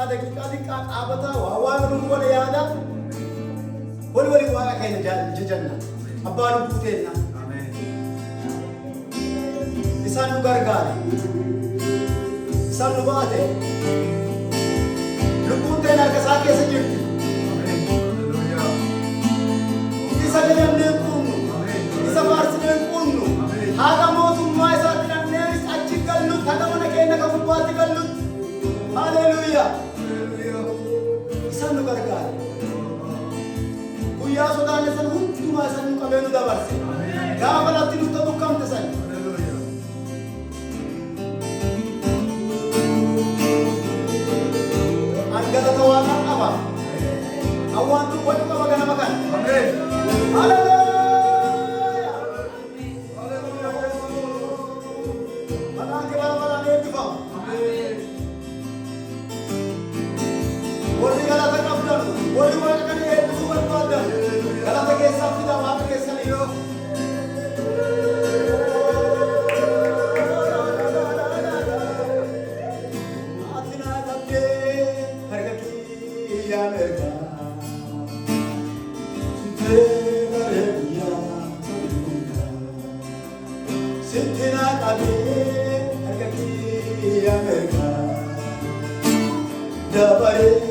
هذا كذلك عبتا وهوان ولا يادا ولي واقع كين جنة أبان بوتينا إنسان نغرغاري إنسان نباتة لبوتينا كساكي سجرتي إنسان يمنكم إنسان فارسنكم هذا موت ما يساتنا نيرس أجيكالو هذا من كينا كفواتيكالو هاليلويا إنسان نغرغاري ويا سودان إنسان هو ما إنسان نكمل دبارسي كابلا تلو تدو كم تسان أنجلا توانا أبا أوان تو بوي كم مكان مكان هاليلويا أنا كبار مالا نيجوا Boleh kalau tak kaplan, boleh mana kan ini super pada. Kalau tak kisah kita apa kisah ni yo. Atina kapte harga kiya mereka. Sintina kapte harga kiya mereka. Dabare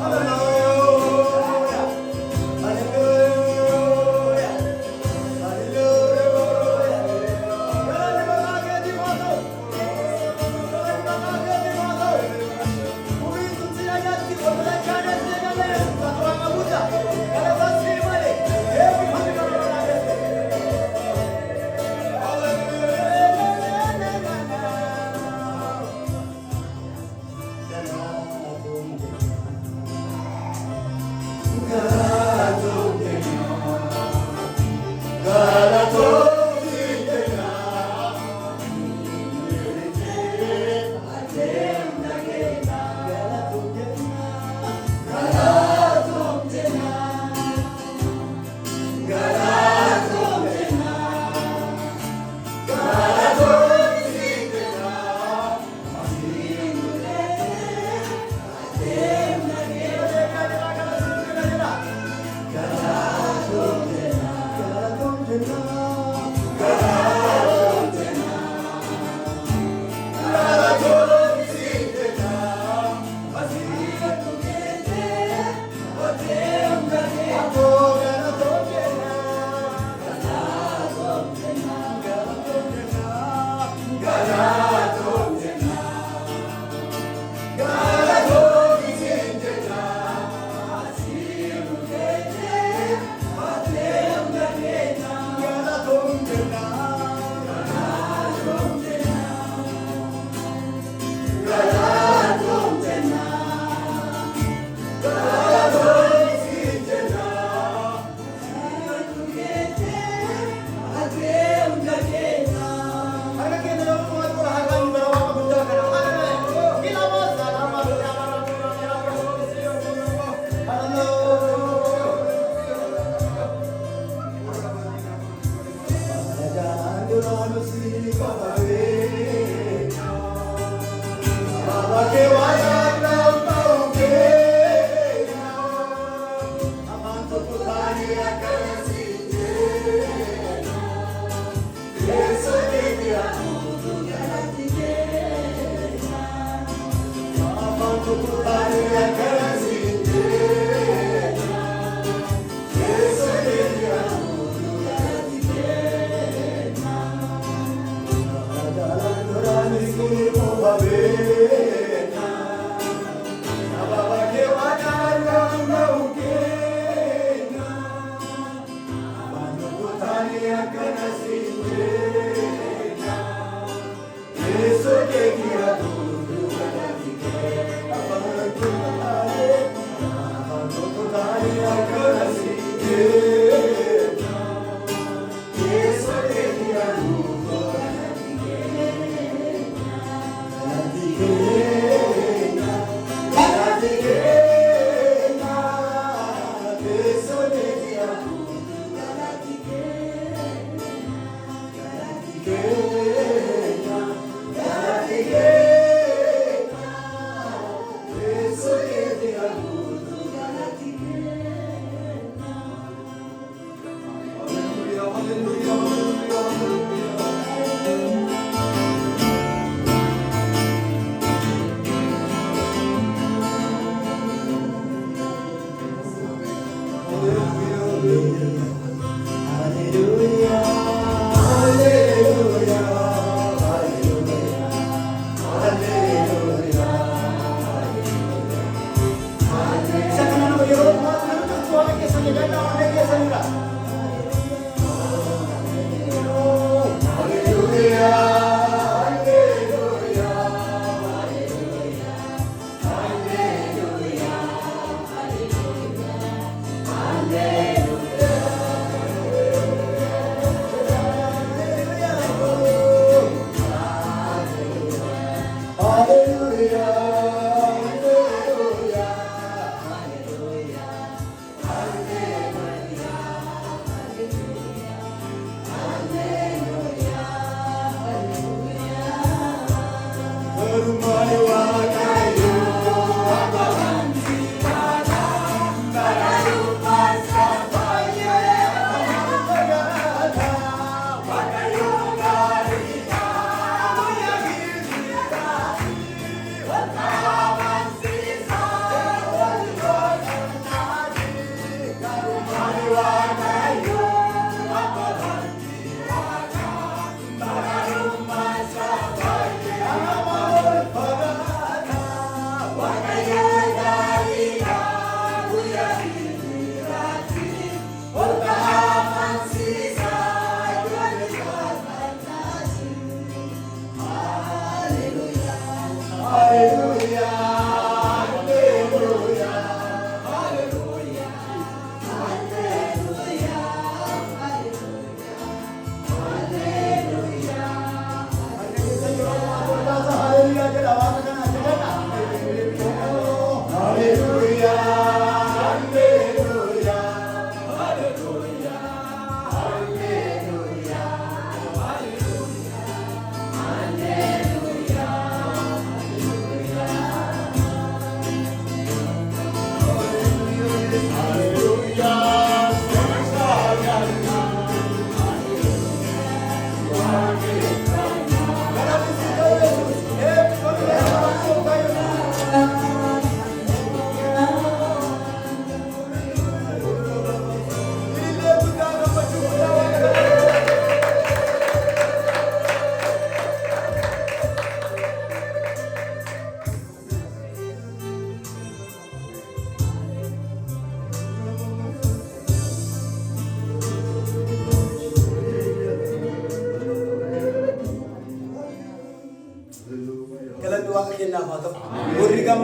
Hallelujah.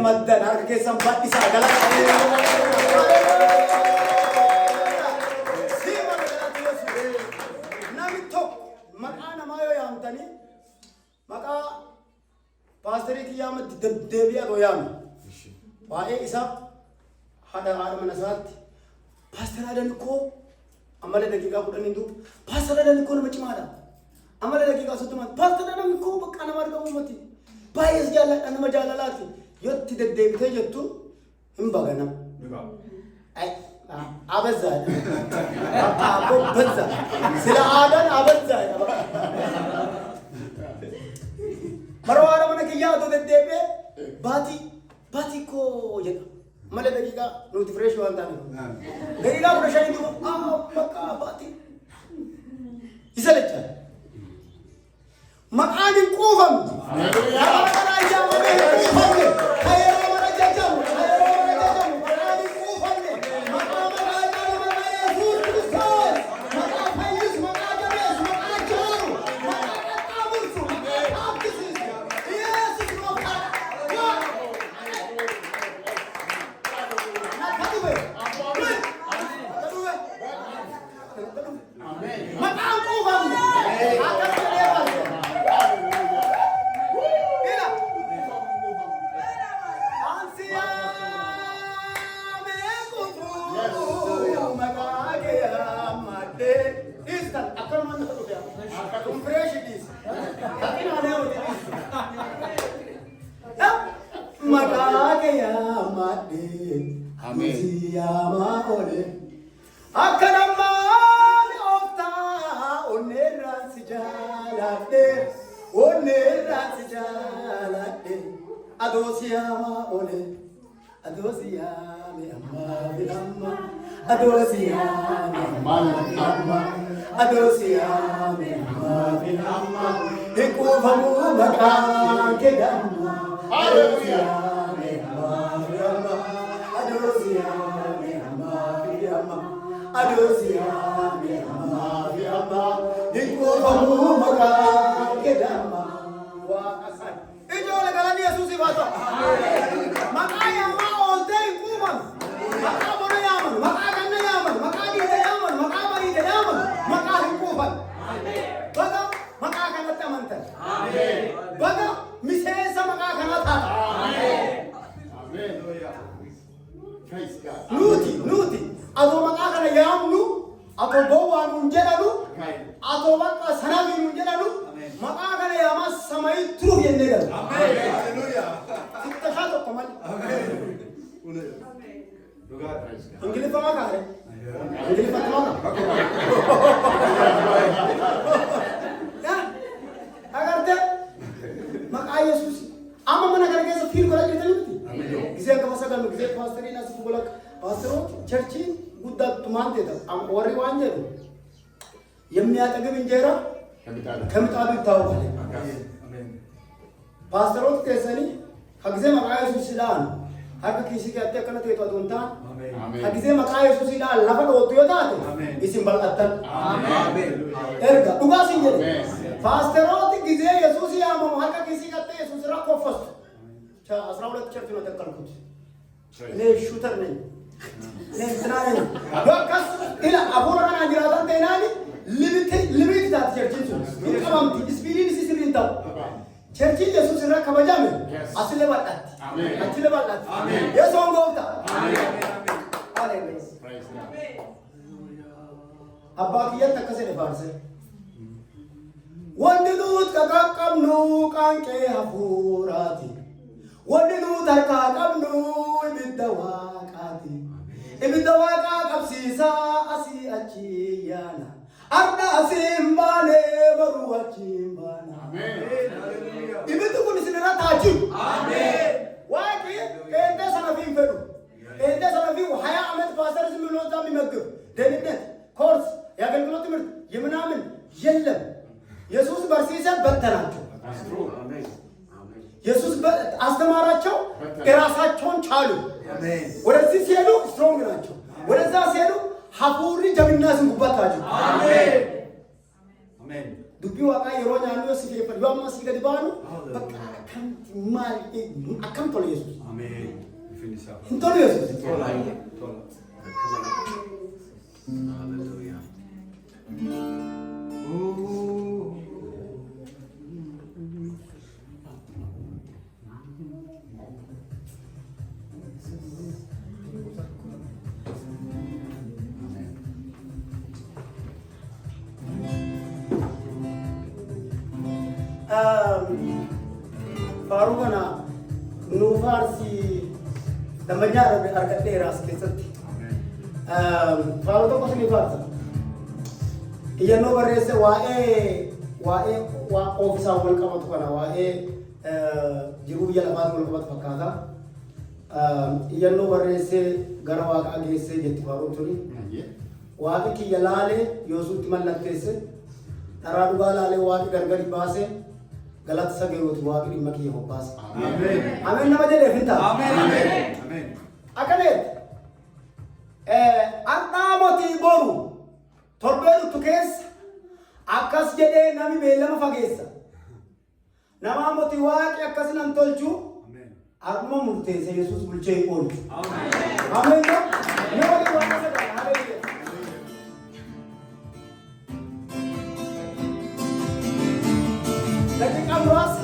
Ramadan harga kesempat di sagala nami tok maqana mayo yamtani maqa pasteri kiyama debiya do yam wae isa hada manasat pastor adan ko amale dakika kudan indu pastor adan ko nama cimada أما لك كي قصدت ما بس أنا مكو بك أنا مرة كمومتي بايس جالا أنا مجالاتي يوتي تدبي تجتو هم بعنا أي أبزاي أبو بزاي سلا آدم أبزاي مروارا من كيا تو تدبي باتي كو جنا ماله دقيقة نوت فريش وانتاني دقيقة فريشاني تو بكا باتي إسالتشا مكاني كوفم يا مرا جامو كوفم هيا مرا جامو مكاني كوفم مكان مرا جامو فور كوسال مكان فايز مكان جامس مكان جامو مكان كابوسو مكان كابسيس يس روكا مكان كوفم Nuti, atau makanan yang nu, atau bawaan munjalalu, atau makanan sanabi munjalalu, makanan yang mas samai truk yang negal. Kita satu kamal. Inggris apa makan? Inggris apa makan? Ya, agar deh, makai Yesus. Ama mana kerja sefir kalau kita lupa. Bisa ke masa kalau bisa pastori nasi bolak pastor churchi udah tuman deh. Am orang wanje tu. Yang ni ada kebenjara. Kami tahu tahu kali. Pastor tu kesani. Hagze makai Yesus silan. Harga kisi ke atas kena tu itu tunta. Hagze makai Yesus silan. Lapan otu ya dah tu. Isim balatan. Erga. Tugas ini. Pastor tu gize Yesus silan. Harga kisi ke atas Yesus rak kofas. Cah asraulek church itu tak kalkut. Ini shooter ni. Ini senang ni. Bakas ila abur kan anjuratan tenani limit dah church itu. Ini kamam ti spirit ni sisirin tahu. Church itu Yesus rak kabajam. Asal lebat dah. Asal lebat dah. Yesus orang tak. Haleluya. Abba kian tak kasih lebar se. Wandilut kakak nu kangke hafurati. Wandilut kakak nu ibidawakati. Ibidawaka kapsisa asi achiyana. Arda asimbane baru achimbana. Amen. Ibitu kuni sinera taji. Amen. Waki kente sana film fedu. Kente sana film haya amet pastor simulon zami megg. Deninet course ya gelgulot timir yemenamen yellem. Yesus bersisa በተናቸው ኢየሱስ አስተማራቸው እራሳቸውን ቻሉ ወደዚህ ሲሄዱ ስትሮንግ ናቸው ወደዛ ሲሄዱ ሀፉሪ ጀብና ዝንጉባታቸው አሜን አሜን ዱቢ ዋቃ የሮኛ ነው ሲፈር ያማ ሲገድባኑ በቃ ከምት ማል አከም ቶሎ ኢየሱስ አሜን ፊኒሳ ቶሎ ኢየሱስ ቶሎ ሃሌሉያ Farugana Nufarsi the Majara Arcateras Kisati. Faruto was in Farsa. Yanova Rese wa officer will come out to Kanawa, Jiruya Labat will come out to Pakada. Yanova Rese Garawa against Faruturi. Waki Yalale, Yosutiman Latese, Taradugala, Waki Gargari Base. गलत सगे उठवा के निम्न की हो पास आमेन आमेन ना बजे लेकिन था आमेन आमेन अकले अन्नामती बोरू थोड़बेरु तुकेस आकाश जदे नमी बेलम फगेसा नमामती वाक आकाश नंतोलचू आमेन आत्मा मुर्ते से यीशु बुलचे बोल आमेन आमेन ना बजे वाक से हालेलुया लेकिन अब रास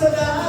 sodaa